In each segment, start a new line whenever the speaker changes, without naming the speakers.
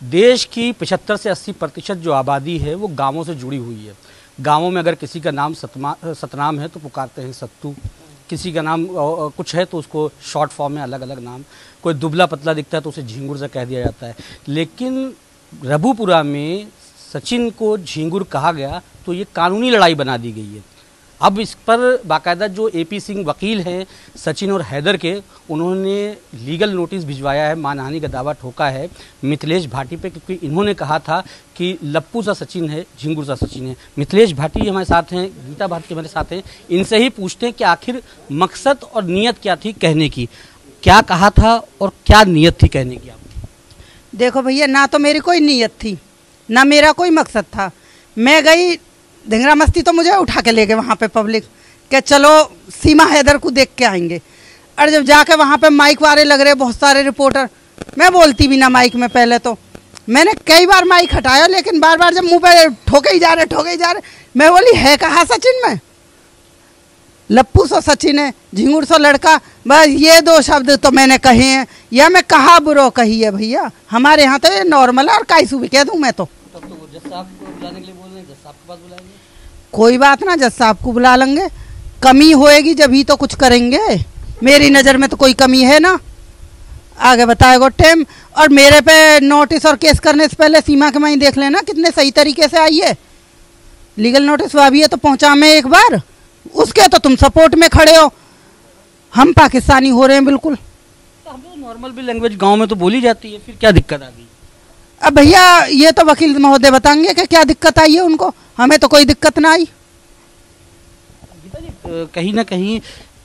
देश की 75 से 80% जो आबादी है वो गांवों से जुड़ी हुई है। गांवों में अगर किसी का नाम सतनाम है तो पुकारते हैं सत्तू, किसी का नाम कुछ है तो उसको शॉर्ट फॉर्म में अलग अलग नाम, कोई दुबला पतला दिखता है तो उसे झिंगुर से कह दिया जाता है। लेकिन रबुपुरा में सचिन को झिंगुर कहा गया तो ये कानूनी लड़ाई बना दी गई है। अब इस पर बाकायदा जो एपी सिंह वकील हैं सचिन और हैदर के, उन्होंने लीगल नोटिस भिजवाया है, मानहानि का दावा ठोका है मिथिलेश भाटी पे, क्योंकि इन्होंने कहा था कि लप्पू सा सचिन है, झिंगुर सा सचिन है। मिथिलेश भाटी हमारे साथ हैं, गीता भाटी हमारे साथ हैं, इनसे ही पूछते हैं कि आखिर मकसद और नीयत क्या थी कहने की, क्या कहा था और क्या नीयत थी कहने की आपकी?
देखो भैया, ना तो मेरी कोई नीयत थी ना मेरा कोई मकसद था। मैं गई धिंगरा मस्ती तो मुझे उठा के ले गए वहाँ पे पब्लिक के, चलो सीमा हैदर को देख के आएंगे। और जब जाके वहाँ पे माइक वाले लग रहे बहुत सारे रिपोर्टर, मैं बोलती भी ना माइक में। पहले तो मैंने कई बार माइक हटाया, लेकिन बार बार जब मुंह पे ठोके ही जा रहे, मैं बोली है कहाँ सचिन में, लप्पू सो सचिन है, झिंगुर सो लड़का, बस ये दो शब्द तो मैंने कहे हैं, या मैं कहा बुरो कही है भैया। हमारे यहाँ तो ये नॉर्मल है, और काईसू भी कह दूँ मैं तो।
जज साहब को बुलाने के लिए बोल रहे हैं, जज साहब के पास बुलाएंगे?
कोई बात ना, जज साहब को बुला लेंगे। कमी होएगी जब ही तो कुछ करेंगे। मेरी नज़र में तो कोई कमी है ना, आगे बताएगा टाइम। और मेरे पे नोटिस और केस करने से पहले सीमा के वहीं देख लेना कितने सही तरीके से आई है। लीगल नोटिस अभी है तो पहुंचा मैं एक बार, उसके तो तुम सपोर्ट में खड़े हो। हम पाकिस्तानी हो रहे हैं बिल्कुल।
तो हम लोग नॉर्मल भी लैंग्वेज गांव में तो बोली जाती है, फिर क्या दिक्कत आ गई?
अब भैया ये तो वकील महोदय बताएंगे कि क्या दिक्कत आई है उनको, हमें तो कोई दिक्कत ना आई।
कहीं ना कहीं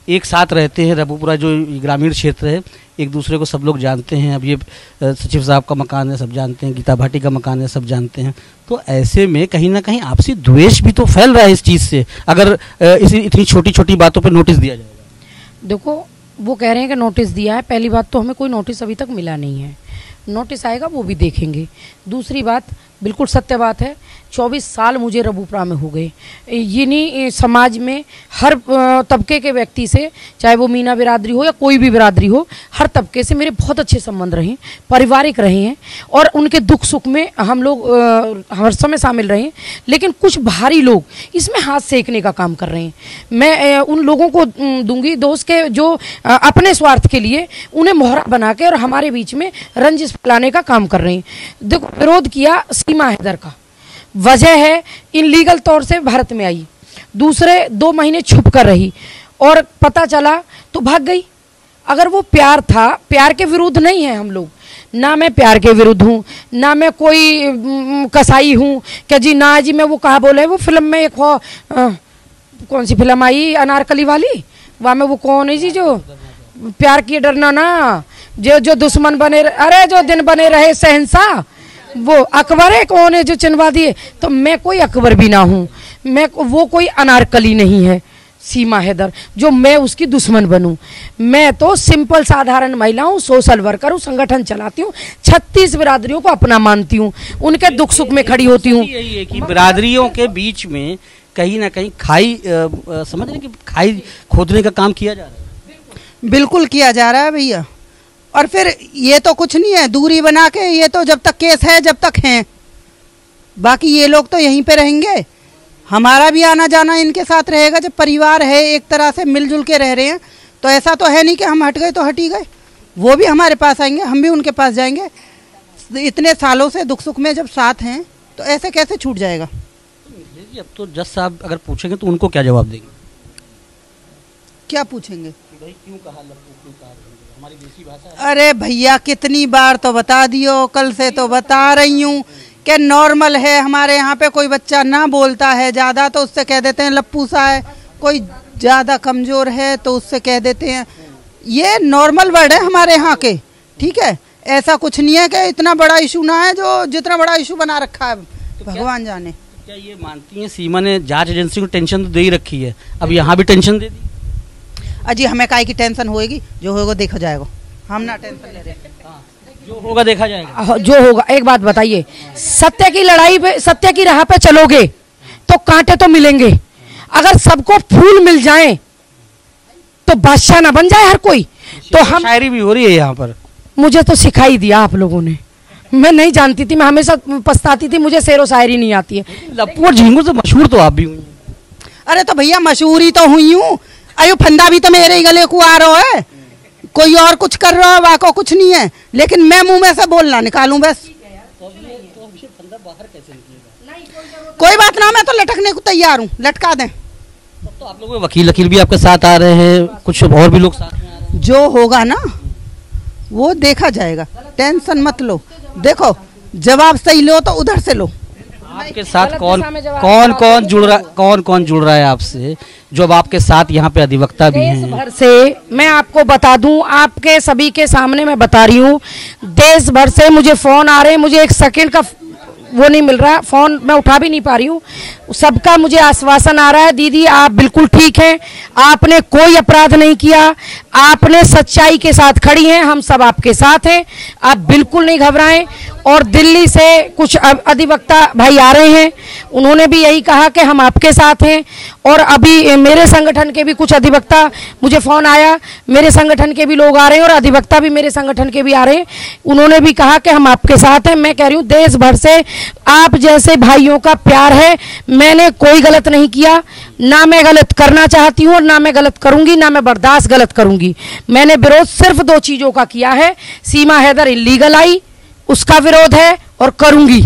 एक साथ रहते हैं, रबुपुरा जो ग्रामीण क्षेत्र है, एक दूसरे को सब लोग जानते हैं। अब ये सचिव साहब का मकान है, सब जानते हैं, गीता भाटी का मकान है, सब जानते हैं। तो ऐसे में कहीं ना कहीं आपसी द्वेष भी तो फैल रहा है इस चीज़ से, अगर इतनी छोटी छोटी बातों पर नोटिस दिया जाएगा।
देखो, वो कह रहे हैं कि नोटिस दिया है। पहली बात तो हमें कोई नोटिस अभी तक मिला नहीं है, नोटिस आएगा वो भी देखेंगे। दूसरी बात, बिल्कुल सत्य बात है, 24 साल मुझे रबुपुरा में हो गए। इन्हीं समाज में हर तबके के व्यक्ति से, चाहे वो मीना बिरादरी हो या कोई भी बिरादरी हो, हर तबके से मेरे बहुत अच्छे संबंध रहे, पारिवारिक रहे हैं, और उनके दुख सुख में हम लोग हर समय शामिल रहे हैं। लेकिन कुछ भारी लोग इसमें हाथ सेकने का काम कर रहे हैं। मैं उन लोगों को दूंगी दोस्त के जो अपने स्वार्थ के लिए उन्हें मोहरा बना के और हमारे बीच में रंजिश फैलाने का काम कर रहे हैं। देखो, विरोध किया सीमा हैदर का, वजह है इनलीगल तौर से भारत में आई, दूसरे 2 महीने छुप कर रही और पता चला तो भाग गई। अगर वो प्यार था, प्यार के विरुद्ध नहीं है हम लोग, ना मैं प्यार के विरुद्ध हूँ, ना मैं कोई कसाई हूँ कि जी ना जी मैं वो कहा बोले। वो फिल्म में एक कौन सी फिल्म आई अनारकली वाली, वहाँ में वो कौन है जी जो प्यार की डरना ना, जो दुश्मन बने, अरे जो दिन बने रहे शहंशाह, वो अकबर है कौन है जो चिनवा दिए। तो मैं कोई अकबर भी ना हूँ, मैं वो कोई अनारकली नहीं है सीमा हैदर जो मैं उसकी दुश्मन बनूं। मैं तो सिंपल साधारण महिला हूँ, सोशल वर्कर हूँ, संगठन चलाती हूँ, 36 बिरादरियों को अपना मानती हूँ, उनके दुख सुख में खड़ी होती हूँ।
यही है कि बिरादरियों के बीच में कहीं ना कहीं खाई समझ रहे कि खाई खोदने का काम किया जा रहा है।
बिल्कुल किया जा रहा है भैया। और फिर ये तो कुछ नहीं है, दूरी बना के, ये तो जब तक केस है जब तक हैं, बाकी ये लोग तो यहीं पे रहेंगे। हमारा भी आना जाना इनके साथ रहेगा। जब परिवार है, एक तरह से मिलजुल के रह रहे हैं, तो ऐसा तो है नहीं कि हम हट गए तो हट ही गए। वो भी हमारे पास आएंगे, हम भी उनके पास जाएंगे। इतने सालों से दुख सुख में जब साथ हैं तो ऐसे कैसे छूट जाएगा?
अब तो जज साहब अगर पूछेंगे तो उनको क्या जवाब देंगे?
क्या पूछेंगे?
भाई क्यों कहा लप्पू, क्यों कहा? हमारी देसी भाषा है।
अरे भैया कितनी बार तो बता दियो, कल से तो बता रही हूँ कि नॉर्मल है। हमारे यहाँ पे कोई बच्चा ना बोलता है ज़्यादा तो उससे कह देते हैं लप्पू सा है, कोई ज़्यादा कमज़ोर है तो उससे कह देते हैं। ये नॉर्मल वर्ड है हमारे यहाँ के, ठीक है। ऐसा कुछ नहीं है कि इतना बड़ा इशू ना है जो जितना बड़ा इशू बना रखा है भगवान जाने।
क्या ये मानती हैं सीमा ने जांच एजेंसी को टेंशन तो दे ही रखी है, अब यहाँ भी टेंशन दे दी?
अजी हमें काहे की टेंशन होएगी, जो होगा देखा जाएगा, हम ना टेंशन ले रहे।
जो होगा देखा जाएगा।
जो होगा, एक बात बताइए, सत्य की लड़ाई पे, सत्य की राह पे चलोगे तो कांटे तो मिलेंगे। अगर सबको फूल मिल जाए तो बादशाह ना बन जाए हर कोई। तो हम,
शायरी भी हो रही है यहाँ पर।
मुझे तो सिखाई दिया आप लोगों ने, मैं नहीं जानती थी, मैं हमेशा पछताती थी, मुझे शेर व शायरी नहीं आती है।
लप्पू और झिंगुर से मशहूर तो आप भी हुई हैं।
अरे तो भैया मशहूर ही तो हुई हूँ। अयो फंदा भी तो मेरे ही गले को आ रहा है, कोई और कुछ कर रहा है वाको कुछ नहीं है, लेकिन मैं मुंह में से बोलना निकालूं बस। कोई बात ना, मैं तो लटकने को तैयार हूँ, लटका दें।
तो आप लोग वकील भी आपके साथ आ रहे हैं, कुछ और भी लोग साथ में आ रहे हैं।
जो होगा ना वो देखा जाएगा, टेंशन मत लो। देखो जवाब सही लो तो उधर से लो।
आपके साथ कौन कौन जुड़ रहा है आपसे, जो अब आपके साथ यहाँ पे अधिवक्ता भी हैं?
देश भर से मैं आपको बता दूं, आपके सभी के सामने मैं बता रही हूँ, देश भर से मुझे फोन आ रहे हैं, मुझे एक सेकंड का वो नहीं मिल रहा, फोन मैं उठा भी नहीं पा रही हूँ। सबका मुझे आश्वासन आ रहा है, दीदी आप बिल्कुल ठीक हैं, आपने कोई अपराध नहीं किया, आपने सच्चाई के साथ खड़ी हैं, हम सब आपके साथ हैं, आप बिल्कुल नहीं घबराएं। और दिल्ली से कुछ अधिवक्ता भाई आ रहे हैं, उन्होंने भी यही कहा कि हम आपके साथ हैं। और अभी मेरे संगठन के भी कुछ अधिवक्ता, मुझे फ़ोन आया, मेरे संगठन के भी लोग आ रहे हैं और अधिवक्ता भी मेरे संगठन के भी आ रहे हैं, उन्होंने भी कहा कि हम आपके साथ हैं। मैं कह रही हूँ देश भर से आप जैसे भाइयों का प्यार है, मैंने कोई गलत नहीं किया, ना मैं गलत करना चाहती हूँ और ना मैं गलत करूँगी, ना मैं बर्दाश्त गलत करूँगी। मैंने विरोध सिर्फ 2 चीज़ों का किया है, सीमा हैदर इलीगल आई उसका विरोध है और करूंगी।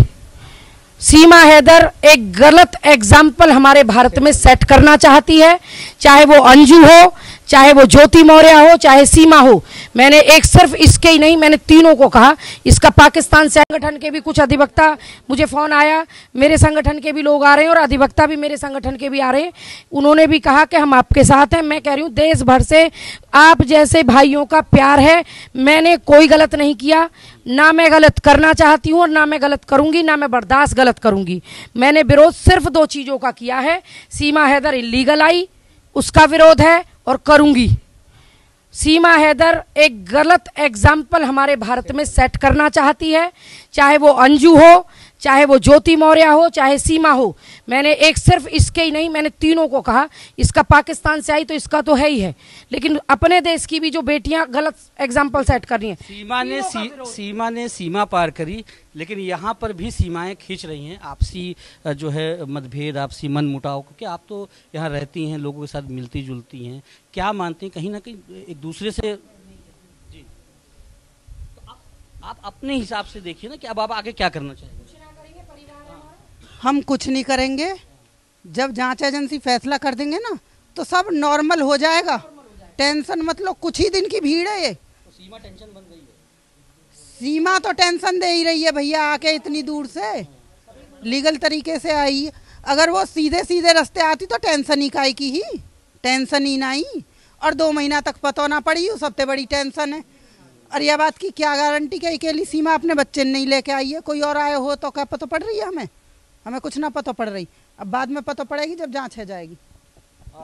सीमा हैदर एक गलत एग्जाम्पल हमारे भारत में सेट करना चाहती है, चाहे वो अंजू हो, चाहे वो ज्योति मौर्य हो, चाहे सीमा हो। मैंने एक सिर्फ इसके ही नहीं, मैंने तीनों को कहा। इसका पाकिस्तान संगठन के भी कुछ अधिवक्ता, मुझे फ़ोन आया, मेरे संगठन के भी लोग आ रहे हैं और अधिवक्ता भी मेरे संगठन के भी आ रहे हैं, उन्होंने भी कहा कि हम आपके साथ हैं। मैं कह रही हूँ देश भर से आप जैसे भाइयों का प्यार है, मैंने कोई गलत नहीं किया, ना मैं गलत करना चाहती हूँ और ना मैं गलत करूँगी, ना मैं बर्दाश्त गलत करूँगी। मैंने विरोध सिर्फ 2 चीज़ों का किया है, सीमा हैदर इलीगल आई उसका विरोध है और करूंगी। सीमा हैदर एक गलत एग्जाम्पल हमारे भारत में सेट करना चाहती है, चाहे वो अंजू हो, चाहे वो ज्योति मौर्य हो, चाहे सीमा हो। मैंने एक सिर्फ इसके ही नहीं, मैंने तीनों को कहा। इसका पाकिस्तान से आई तो इसका तो है ही है, लेकिन अपने देश की भी जो बेटियां गलत एग्जाम्पल सेट कर रही हैं।
सीमा ने सीमा पार करी, लेकिन यहाँ पर भी सीमाएं खींच रही हैं, आपसी जो है मतभेद, आपसी मन मुटाव, क्योंकि आप तो यहाँ रहती हैं, लोगों के साथ मिलती जुलती हैं, क्या मानती हैं कहीं ना कहीं एक दूसरे से? जी, तो आप अपने हिसाब से देखिए ना कि अब आप आगे क्या करना चाहिए।
हम कुछ नहीं करेंगे, जब जांच एजेंसी फैसला कर देंगे ना तो सब नॉर्मल हो जाएगा, टेंशन मत लो, कुछ ही दिन की भीड़ है ये।
तो सीमा टेंशन बन रही है?
सीमा तो टेंशन दे ही रही है भैया, आके इतनी दूर से लीगल तरीके से आई। अगर वो सीधे सीधे रास्ते आती तो टेंशन ही काहे की ही, टेंशन ही नहीं। और 2 महीना तक पता ना पड़ी, वो सबसे बड़ी टेंशन है। और यह बात की क्या गारंटी कि अकेली सीमा अपने बच्चे नहीं लेके आई है, कोई और आए हो तो क्या पता पड़ रही है? हमें कुछ ना पता पड़ रही, अब बाद में पता पड़ेगी जब जांच है जाएगी।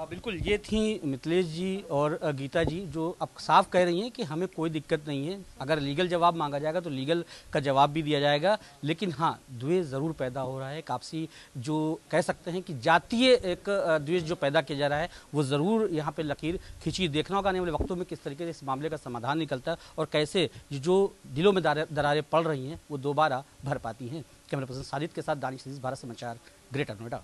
बिल्कुल, ये थी मिथिलेश जी और गीता जी, जो अब साफ कह रही हैं कि हमें कोई दिक्कत नहीं है, अगर लीगल जवाब मांगा जाएगा तो लीगल का जवाब भी दिया जाएगा, लेकिन हाँ द्वेष ज़रूर पैदा हो रहा है, आपसी जो कह सकते हैं कि जातीय एक द्वेष जो पैदा किया जा रहा है वो ज़रूर यहाँ पे लकीर खींची। देखना होगा आने वाले वक्तों में किस तरीके से इस मामले का समाधान निकलता है और कैसे जो दिलों में दरारें पड़ रही हैं वो दोबारा भर पाती हैं। कैमरा पर्सन साजिद के साथ दानिश अजीज, भारत समाचार, ग्रेटर नोएडा।